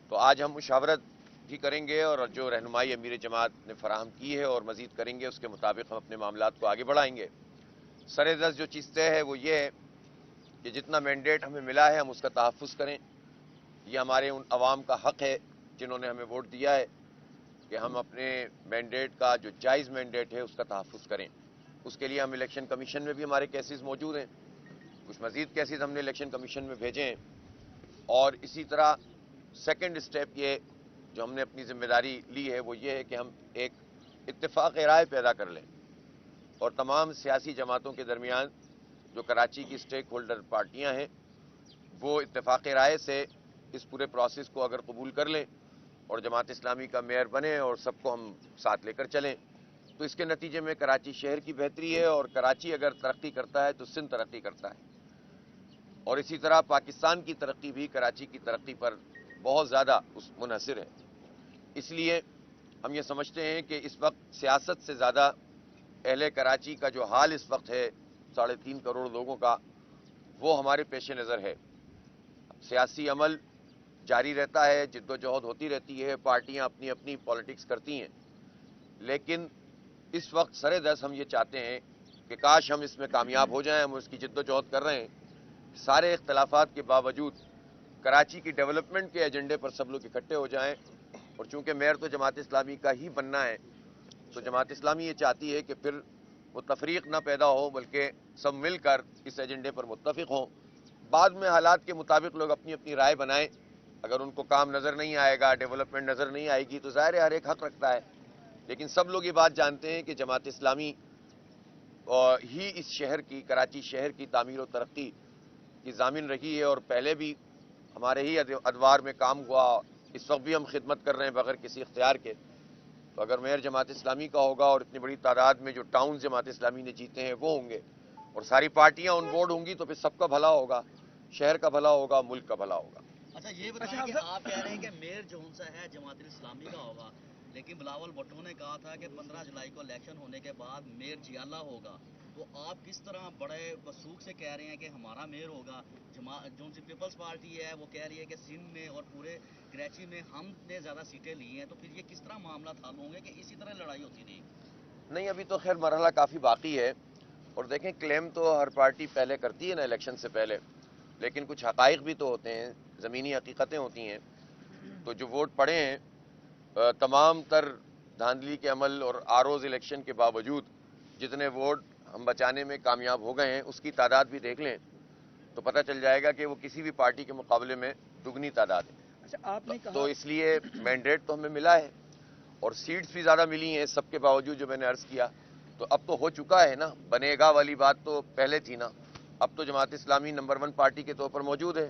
تو آج ہم مشاورت بھی کریں گے اور جو رہنمائی امیر جماعت نے فراہم کی ہے اور مزید کریں گے، اس کے مطابق ہم اپنے معاملات کو آگے بڑھائیں گے۔ سر دست جو چیز طے ہے وہ یہ ہے کہ جتنا مینڈیٹ ہمیں ملا ہے ہم اس کا تحفظ کریں۔ یہ ہمارے ان عوام کا حق ہے جنہوں نے ہمیں ووٹ دیا ہے کہ ہم اپنے مینڈیٹ کا جو جائز مینڈیٹ ہے اس کا تحفظ کریں۔ اس کے لیے ہم الیکشن کمیشن میں بھی ہمارے کیسز موجود ہیں، کچھ مزید کیسز ہم نے الیکشن کمیشن میں بھیجے ہیں، اور اسی طرح سیکنڈ سٹیپ یہ جو ہم نے اپنی ذمہ داری لی ہے وہ یہ ہے کہ ہم ایک اتفاق رائے پیدا کر لیں اور تمام سیاسی جماعتوں کے درمیان جو کراچی کی سٹیک ہولڈر پارٹیاں ہیں وہ اتفاق رائے سے اس پورے پروسیس کو اگر قبول کر لیں اور جماعت اسلامی کا میئر بنے اور سب کو ہم ساتھ لے کر چلیں، تو اس کے نتیجے میں کراچی شہر کی بہتری ہے، اور کراچی اگر ترقی کرتا ہے تو سندھ ترقی کرتا ہے، اور اسی طرح پاکستان کی ترقی بھی کراچی کی ترقی پر بہت زیادہ منحصر ہے۔ اس لیے ہم یہ سمجھتے ہیں کہ اس وقت سیاست سے زیادہ اہل کراچی کا جو حال اس وقت ہے 3.5 کروڑ لوگوں کا، وہ ہمارے پیش نظر ہے۔ سیاسی عمل جاری رہتا ہے، جد و جہد ہوتی رہتی ہے، پارٹیاں اپنی اپنی پالیٹکس کرتی ہیں، لیکن اس وقت سر دست ہم یہ چاہتے ہیں کہ کاش ہم اس میں کامیاب ہو جائیں۔ ہم اس کی جد و جہد کر رہے ہیں، سارے اختلافات کے باوجود کراچی کی ڈیولپمنٹ کے ایجنڈے پر سب لوگ اکٹھے ہو جائیں، اور چونکہ میئر تو جماعت اسلامی کا ہی بننا ہے، تو جماعت اسلامی یہ چاہتی ہے کہ پھر وہ تفریق نہ پیدا ہو بلکہ سب مل کر اس ایجنڈے پر متفق ہوں۔ بعد میں حالات کے مطابق لوگ اپنی اپنی رائے بنائیں، اگر ان کو کام نظر نہیں آئے گا، ڈیولپمنٹ نظر نہیں آئے گی تو ظاہر ہے ہر ایک حق رکھتا ہے، لیکن سب لوگ یہ بات جانتے ہیں کہ جماعت اسلامی ہی اس شہر کی، کراچی شہر کی تعمیر و ترقی کی ضامن رہی ہے، اور پہلے بھی ہمارے ہی ادوار میں کام ہوا، اس وقت بھی ہم خدمت کر رہے ہیں بغیر کسی اختیار کے۔ تو اگر میئر جماعت اسلامی کا ہوگا اور اتنی بڑی تعداد میں جو ٹاؤن جماعت اسلامی نے جیتے ہیں وہ ہوں گے اور ساری پارٹیاں ان بورڈ ہوں گی، تو پھر سب کا بھلا ہوگا، شہر کا بھلا ہوگا، ملک کا بھلا ہوگا۔ اچھا یہ بتائیں کہ آپ کہہ رہے ہیں کہ میئر جو سا ہے جماعت اسلامی کا ہوگا، لیکن بلاول بھٹو نے کہا تھا کہ 15 جولائی کو الیکشن ہونے کے بعد میئر جیالہ ہوگا، تو آپ کس طرح بڑے وثوق سے کہہ رہے ہیں کہ ہمارا میئر ہوگا؟ جو سی پیپلز پارٹی ہے وہ کہہ رہی ہے کہ سندھ میں اور پورے کراچی میں ہم نے زیادہ سیٹیں لی ہیں، تو پھر یہ کس طرح معاملات حل ہوں گے کہ اسی طرح لڑائی ہوتی رہے گی؟ نہیں، ابھی تو خیر مرحلہ کافی باقی ہے، اور دیکھیں کلیم تو ہر پارٹی پہلے کرتی ہے نا الیکشن سے پہلے، لیکن کچھ حقائق بھی تو ہوتے ہیں، زمینی حقیقتیں ہوتی ہیں۔ تو جو ووٹ پڑے ہیں، تمام تر دھاندلی کے عمل اور آروز الیکشن کے باوجود جتنے ووٹ ہم بچانے میں کامیاب ہو گئے ہیں اس کی تعداد بھی دیکھ لیں تو پتہ چل جائے گا کہ وہ کسی بھی پارٹی کے مقابلے میں دگنی تعداد ہے۔ اچھا آپ نے تو کہا اس لیے مینڈیٹ تو ہمیں ملا ہے اور سیٹس بھی زیادہ ملی ہیں، سب کے باوجود جو میں نے عرض کیا، تو اب تو ہو چکا ہے نا، بنے گا والی بات تو پہلے تھی نا۔ اب تو جماعت اسلامی نمبر 1 پارٹی کے طور پر موجود ہے،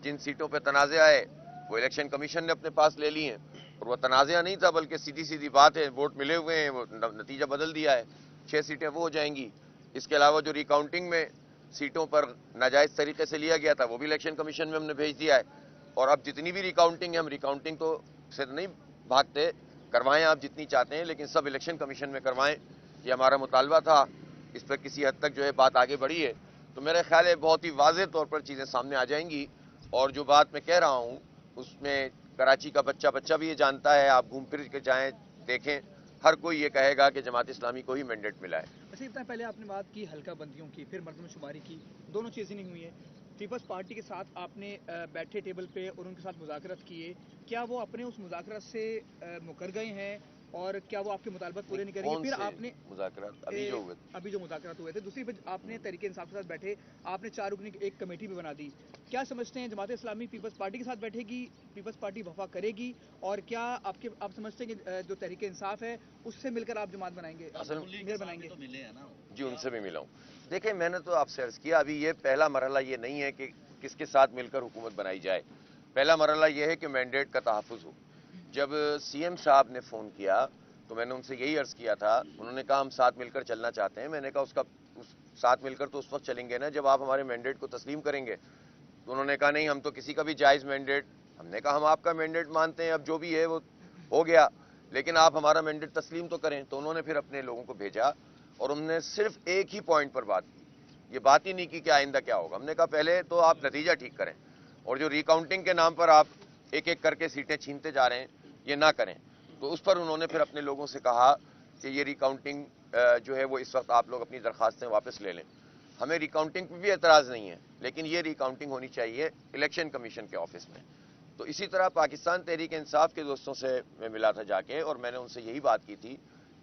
جن سیٹوں پہ تنازع آئے وہ الیکشن کمیشن نے اپنے پاس لے لی ہیں، اور وہ تنازع نہیں تھا بلکہ سیدھی سیدھی بات ہے، ووٹ ملے ہوئے ہیں، وہ نتیجہ بدل دیا ہے، 6 سیٹیں وہ ہو جائیں گی۔ اس کے علاوہ جو ریکاؤنٹنگ میں سیٹوں پر ناجائز طریقے سے لیا گیا تھا وہ بھی الیکشن کمیشن میں ہم نے بھیج دیا ہے، اور اب جتنی بھی ریکاؤنٹنگ ہے، ہم ریکاؤنٹنگ تو سے نہیں بھاگتے، کروائیں آپ جتنی چاہتے ہیں لیکن سب الیکشن کمیشن میں کروائیں، یہ ہمارا مطالبہ تھا۔ اس پر کسی حد تک جو ہے بات آگے بڑھی ہے، تو میرے خیال ہے بہت ہی واضح طور پر چیزیں سامنے آ جائیں گی، اور جو بات میں کہہ رہا ہوں اس میں کراچی کا بچہ بھی یہ جانتا ہے، آپ گھوم پھر کے جائیں دیکھیں، ہر کوئی یہ کہے گا کہ جماعت اسلامی کو ہی مینڈیٹ ملا ہے۔ اچھا اتنا پہلے آپ نے بات کی حلقہ بندیوں کی، پھر مردم شماری کی، دونوں چیزیں نہیں ہوئی ہیں۔ پیپلز پارٹی کے ساتھ آپ نے بیٹھے ٹیبل پہ اور ان کے ساتھ مذاکرات کیے، کیا وہ اپنے اس مذاکرات سے مکر گئے ہیں اور کیا وہ آپ کے مطالبات پورے نہیں کریں گے؟ کون پھر سے آپ نے مذاکرات ابھی جو ہوئے تھے؟ ابھی جو مذاکرات ہوئے تھے، دوسری آپ نے تحریک انصاف کے ساتھ بیٹھے، آپ نے 4 رکنی ایک کمیٹی بھی بنا دی، کیا سمجھتے ہیں جماعت اسلامی پیپلز پارٹی کے ساتھ بیٹھے گی، پیپلز پارٹی وفا کرے گی، اور کیا آپ سمجھتے ہیں کہ جو تحریک انصاف ہے اس سے مل کر آپ جماعت بنائیں گے، میئر بنائیں گے؟ جی ان سے بھی ملا ہوں۔ دیکھیں میں نے تو آپ سے عرض کیا، ابھی یہ پہلا مرحلہ یہ نہیں ہے کہ کس کے ساتھ مل کر حکومت بنائی جائے، پہلا مرحلہ یہ ہے کہ مینڈیٹ کا تحفظ ہو۔ جب سی ایم صاحب نے فون کیا تو میں نے ان سے یہی عرض کیا تھا، انہوں نے کہا ہم ساتھ مل کر چلنا چاہتے ہیں، میں نے کہا ساتھ مل کر تو اس وقت چلیں گے نا جب آپ ہمارے مینڈیٹ کو تسلیم کریں گے، تو انہوں نے کہا نہیں ہم تو کسی کا بھی جائز مینڈیٹ، ہم نے کہا ہم آپ کا مینڈیٹ مانتے ہیں، اب جو بھی ہے وہ ہو گیا، لیکن آپ ہمارا مینڈیٹ تسلیم تو کریں۔ تو انہوں نے پھر اپنے لوگوں کو بھیجا اور ہم نے صرف ایک ہی پوائنٹ پر بات کی، یہ بات ہی نہیں کی کہ آئندہ کیا ہوگا، ہم نے کہا پہلے تو آپ نتیجہ ٹھیک کریں، اور جو ریکاؤنٹنگ کے نام پر آپ ایک ایک کر کے سیٹیں چھینتے جا رہے ہیں، یہ نہ کریں۔ تو اس پر انہوں نے پھر اپنے لوگوں سے کہا کہ یہ ریکاؤنٹنگ جو ہے وہ اس وقت آپ لوگ اپنی درخواستیں واپس لے لیں۔ ہمیں ریکاؤنٹنگ پہ بھی اعتراض نہیں ہے، لیکن یہ ریکاؤنٹنگ ہونی چاہیے الیکشن کمیشن کے آفس میں۔ تو اسی طرح پاکستان تحریک انصاف کے دوستوں سے میں ملا تھا جا کے، اور میں نے ان سے یہی بات کی تھی۔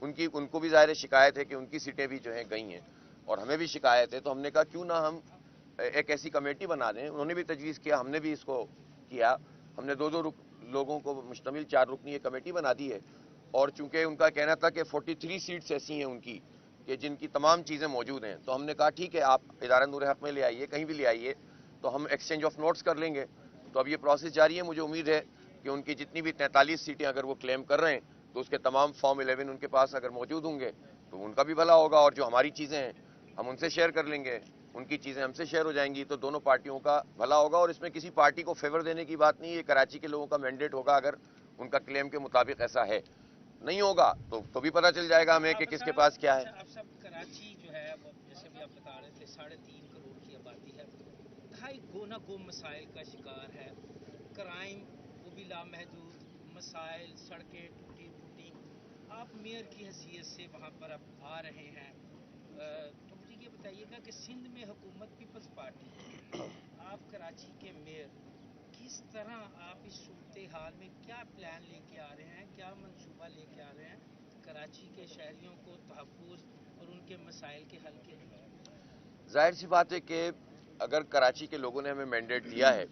ان کو بھی ظاہر شکایت ہے کہ ان کی سیٹیں بھی جو ہیں گئی ہیں، اور ہمیں بھی شکایت ہے۔ تو ہم نے کہا کیوں نہ ہم ایک ایسی کمیٹی بنا دیں۔ انہوں نے بھی تجویز کیا، ہم نے بھی اس کو کیا۔ ہم نے 2 لوگوں کو مشتمل 4 رکنی یہ کمیٹی بنا دی ہے، اور چونکہ ان کا کہنا تھا کہ 43 سیٹس ایسی ہیں ان کی کہ جن کی تمام چیزیں موجود ہیں، تو ہم نے کہا ٹھیک ہے، آپ ادارہ نور حق میں لے آئیے، کہیں بھی لے آئیے، تو ہم ایکسچینج آف نوٹس کر لیں گے۔ تو اب یہ پروسیس جاری ہے۔ مجھے امید ہے کہ ان کی جتنی بھی 43 سیٹیں اگر وہ کلیم کر رہے ہیں، تو اس کے تمام فارم 11 ان کے پاس اگر موجود ہوں گے تو ان کا بھی بھلا ہوگا، اور جو ہماری چیزیں ہیں ہم ان سے شیئر کر لیں گے، ان کی چیزیں ہم سے شیئر ہو جائیں گی، تو دونوں پارٹیوں کا بھلا ہوگا۔ اور اس میں کسی پارٹی کو فیور دینے کی بات نہیں ہے، یہ کراچی کے لوگوں کا مینڈیٹ ہوگا۔ اگر ان کا کلیم کے مطابق ایسا ہے، نہیں ہوگا تو بھی پتہ چل جائے گا ہمیں کہ کس کے پاس کیا ہے۔ اب سب کراچی جو ہے وہ جیسے بھی آپ بتا رہے تھے 3.5 کروڑ کی آبادی ہے، 2.5 گنا کو مسائل کا شکار ہے، کرائم وہ بھی لامحدود، مسائل، سڑکیں ٹوٹی پھوٹی۔ آپ میئر کی حیثیت سے وہاں پر اب آ رہے ہیں، تو مجھے یہ بتائیے گا کہ سندھ میں حکومت پیپلز پارٹی، آپ کراچی کے میئر، کس طرح آپ اس صورتحال میں کیا پلان لے کے آ رہے ہیں، کیا منصوبہ لے کے آ رہے ہیں کراچی کے شہریوں کو تحفظ اور ان کے مسائل کے حل کے لیے؟ ظاہر سی بات ہے کہ اگر کراچی کے لوگوں نے ہمیں مینڈیٹ دیا ہے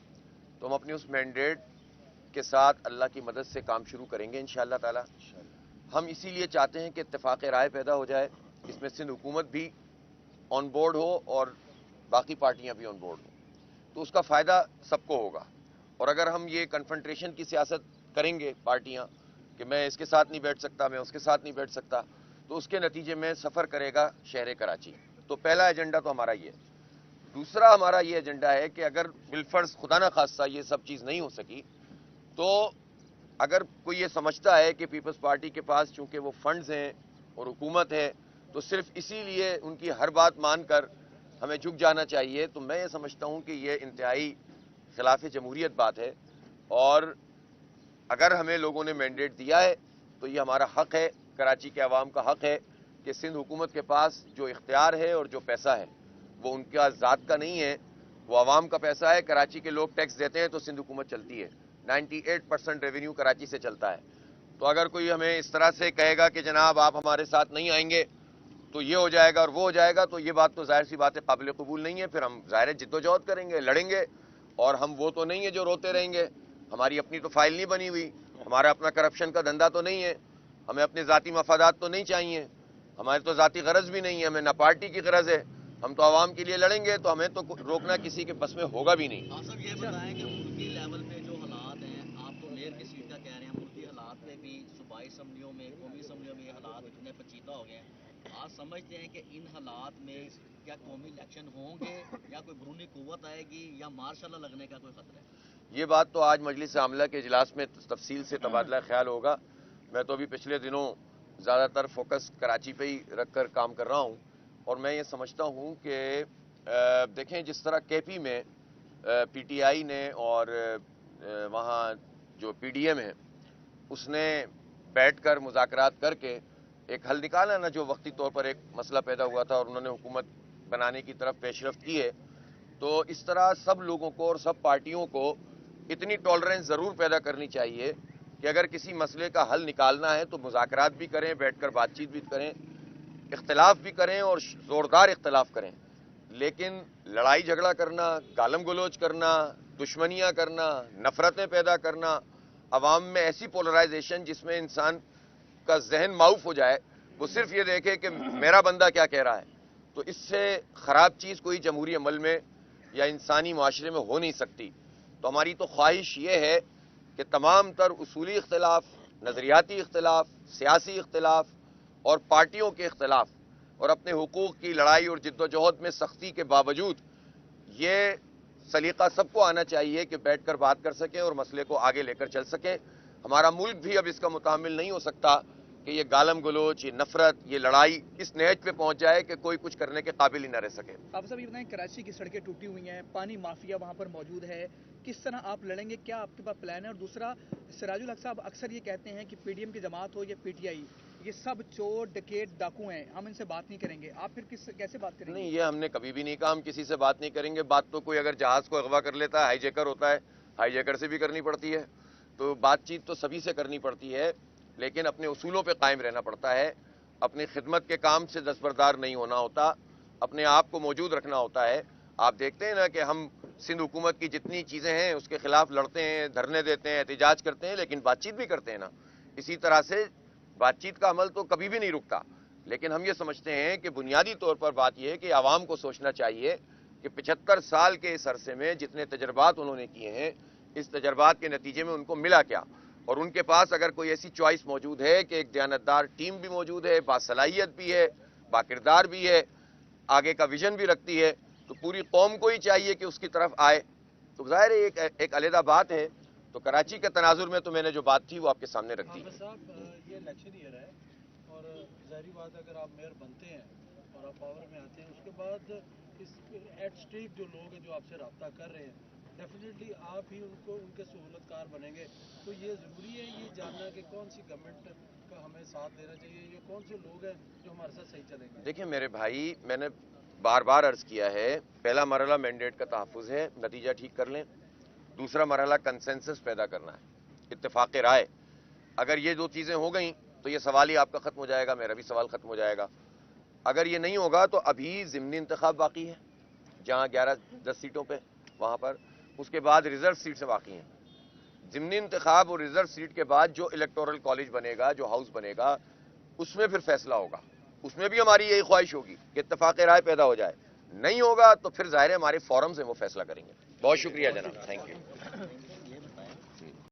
تو ہم اپنے اس مینڈیٹ کے ساتھ اللہ کی مدد سے کام شروع کریں گے انشاءاللہ تعالی۔ ہم اسی لیے چاہتے ہیں کہ اتفاق رائے پیدا ہو جائے، اس میں سندھ حکومت بھی آن بورڈ ہو اور باقی پارٹیاں بھی آن بورڈ ہوں، تو اس کا فائدہ سب کو ہوگا۔ اور اگر ہم یہ کنفرنٹریشن کی سیاست کریں گے پارٹیاں کہ میں اس کے ساتھ نہیں بیٹھ سکتا، میں اس کے ساتھ نہیں بیٹھ سکتا، تو اس کے نتیجے میں سفر کرے گا شہر کراچی۔ تو پہلا ایجنڈا تو ہمارا یہ ہے۔ دوسرا ہمارا یہ ایجنڈا ہے کہ اگر بالفرض خدا نہ خواستہ یہ سب چیز نہیں ہو سکی، تو اگر کوئی یہ سمجھتا ہے کہ پیپلز پارٹی کے پاس چونکہ وہ فنڈز ہیں اور حکومت ہے تو صرف اسی لیے ان کی ہر بات مان کر ہمیں جھک جانا چاہیے، تو میں یہ سمجھتا ہوں کہ یہ انتہائی خلاف جمہوریت بات ہے۔ اور اگر ہمیں لوگوں نے مینڈیٹ دیا ہے تو یہ ہمارا حق ہے، کراچی کے عوام کا حق ہے کہ سندھ حکومت کے پاس جو اختیار ہے اور جو پیسہ ہے وہ ان کا ذات کا نہیں ہے، وہ عوام کا پیسہ ہے۔ کراچی کے لوگ ٹیکس دیتے ہیں تو سندھ حکومت چلتی ہے، 98% ریونیو کراچی سے چلتا ہے۔ تو اگر کوئی ہمیں اس طرح سے کہے گا کہ جناب آپ ہمارے ساتھ نہیں آئیں گے تو یہ ہو جائے گا اور وہ ہو جائے گا، تو یہ بات تو ظاہر سی بات ہے قابل قبول نہیں ہے۔ پھر ہم ظاہر جد و جہد کریں گے، لڑیں گے، اور ہم وہ تو نہیں ہے جو روتے رہیں گے۔ ہماری اپنی تو فائل نہیں بنی ہوئی، ہمارا اپنا کرپشن کا دھندا تو نہیں ہے، ہمیں اپنے ذاتی مفادات تو نہیں چاہیے، ہمارے تو ذاتی غرض بھی نہیں ہے، ہمیں نہ پارٹی کی غرض ہے، ہم تو عوام کے لیے لڑیں گے، تو ہمیں تو روکنا کسی کے بس میں ہوگا بھی نہیں۔ آپ سب یہ بتائیں کہ ملکی لیول پہ جو حالات ہیں، آپ تو میئر کی سیٹ کا کہہ رہے ہیں، ملکی حالات پہ بھی صوبائی اسمبلیوں میں، قومی اسمبلیوں میں یہ حالات اتنے پیچیدہ ہو گئے ہیں، آپ سمجھتے ہیں کہ ان حالات میں کیا قومی الیکشن ہوں گے، یا کوئی بیرونی قوت آئے گی، یا مارشل لا لگنے کا کوئی خطرہ ہے؟ یہ بات تو آج مجلس عاملہ کے اجلاس میں تفصیل سے تبادلہ خیال ہوگا۔ میں تو ابھی پچھلے دنوں زیادہ تر فوکس کراچی پہ ہی رکھ کر کام کر رہا ہوں، اور میں یہ سمجھتا ہوں کہ دیکھیں جس طرح کے پی میں پی ٹی آئی نے اور وہاں جو پی ڈی ایم ہے اس نے بیٹھ کر مذاکرات کر کے ایک حل نکالا نا، جو وقتی طور پر ایک مسئلہ پیدا ہوا تھا اور انہوں نے حکومت بنانے کی طرف پیش رفت کی ہے، تو اس طرح سب لوگوں کو اور سب پارٹیوں کو اتنی ٹالرنس ضرور پیدا کرنی چاہیے کہ اگر کسی مسئلے کا حل نکالنا ہے تو مذاکرات بھی کریں، بیٹھ کر بات چیت بھی کریں، اختلاف بھی کریں اور زوردار اختلاف کریں، لیکن لڑائی جھگڑا کرنا، گالم گلوچ کرنا، دشمنیاں کرنا، نفرتیں پیدا کرنا، عوام میں ایسی پولرائزیشن جس میں انسان کا ذہن معاف ہو جائے، وہ صرف یہ دیکھے کہ میرا بندہ کیا کہہ رہا ہے، تو اس سے خراب چیز کوئی جمہوری عمل میں یا انسانی معاشرے میں ہو نہیں سکتی۔ تو ہماری تو خواہش یہ ہے کہ تمام تر اصولی اختلاف، نظریاتی اختلاف، سیاسی اختلاف اور پارٹیوں کے اختلاف اور اپنے حقوق کی لڑائی اور جد و جہد میں سختی کے باوجود یہ سلیقہ سب کو آنا چاہیے کہ بیٹھ کر بات کر سکیں اور مسئلے کو آگے لے کر چل سکیں۔ ہمارا ملک بھی اب اس کا متحمل نہیں ہو سکتا کہ یہ گالم گلوچ، یہ نفرت، یہ لڑائی اس نہج پہ پہنچ جائے کہ کوئی کچھ کرنے کے قابل ہی نہ رہ سکے۔ آپ سب یہ بتائیں، کراچی کی سڑکیں ٹوٹی ہوئی ہیں، پانی مافیا وہاں پر موجود ہے، کس طرح آپ لڑیں گے؟ کیا آپ کے پاس پلان ہے؟ اور دوسرا، سراج الحق صاحب اکثر یہ کہتے ہیں کہ پی ڈی ایم کی جماعت ہو یا پی ٹی آئی، یہ سب چور ڈکیٹ ڈاکو ہیں، ہم ان سے بات نہیں کریں گے۔ آپ پھر کیسے بات کریں گے؟ نہیں، یہ ہم نے کبھی بھی نہیں کہا ہم کسی سے بات نہیں کریں گے۔ بات تو کوئی اگر جہاز کو اغوا کر لیتا ہے، ہائی جیکر ہوتا ہے، ہائی جیکر سے بھی کرنی پڑتی ہے، تو بات چیت تو سبھی سے کرنی پڑتی ہے، لیکن اپنے اصولوں پہ قائم رہنا پڑتا ہے، اپنی خدمت کے کام سے دستبردار نہیں ہونا ہوتا، اپنے آپ کو موجود رکھنا ہوتا ہے۔ آپ دیکھتے ہیں نا کہ ہم سندھ حکومت کی جتنی چیزیں ہیں اس کے خلاف لڑتے ہیں، دھرنے دیتے ہیں، احتجاج کرتے ہیں، لیکن بات چیت بھی کرتے ہیں نا۔ اسی طرح سے بات چیت کا عمل تو کبھی بھی نہیں رکتا، لیکن ہم یہ سمجھتے ہیں کہ بنیادی طور پر بات یہ ہے کہ عوام کو سوچنا چاہیے کہ 75 سال کے اس عرصے میں جتنے تجربات انہوں نے کیے ہیں، اس تجربات کے نتیجے میں ان کو ملا کیا، اور ان کے پاس اگر کوئی ایسی چوائس موجود ہے کہ ایک دیانتدار ٹیم بھی موجود ہے، باصلاحیت بھی ہے، باکردار بھی ہے، آگے کا ویژن بھی رکھتی ہے، تو پوری قوم کو ہی چاہیے کہ اس کی طرف آئے۔ تو ظاہر ہے ایک علیحدہ بات ہے، تو کراچی کے تناظر میں تو میں نے جو بات تھی وہ آپ کے سامنے رکھ دی۔ حافظ صاحب، یہ الیکشن ایئر ہے اور ظاہری بات اگر آپ میئر بنتے ہیں اور آپ پاور میں آتے ہیں، اس کے بعد اس ایٹ اسٹیک جو لوگ ہیں جو آپ سے رابطہ کر رہے ہیں، ڈیفینیٹلی آپ ہی ان کے سہولت کار بنیں گے، تو یہ ضروری ہے یہ جاننا کہ کون سی گورنمنٹ کا ہمیں ساتھ دینا چاہیے، یہ کون سے لوگ ہیں جو ہمارے ساتھ صحیح چلیں گے؟ دیکھیں میرے بھائی، میں نے بار بار عرض کیا ہے، پہلا مرحلہ مینڈیٹ کا تحفظ ہے، نتیجہ ٹھیک کر لیں۔ دوسرا مرحلہ کنسنسس پیدا کرنا ہے، اتفاق رائے۔ اگر یہ دو چیزیں ہو گئیں تو یہ سوال ہی آپ کا ختم ہو جائے گا، میرا بھی سوال ختم ہو جائے گا۔ اگر یہ نہیں ہوگا تو ابھی ضمنی انتخاب باقی ہے، جہاں 11-10 سیٹوں پہ وہاں پر، اس کے بعد ریزرو سیٹ سے باقی ہیں۔ ضمنی انتخاب اور ریزرو سیٹ کے بعد جو الیکٹورل کالج بنے گا، جو ہاؤس بنے گا، اس میں پھر فیصلہ ہوگا۔ اس میں بھی ہماری یہی خواہش ہوگی کہ اتفاق رائے پیدا ہو جائے۔ نہیں ہوگا تو پھر ظاہر ہے ہمارے فورمز ہیں وہ فیصلہ کریں گے۔ بہت شکریہ جناب، تھینک یو۔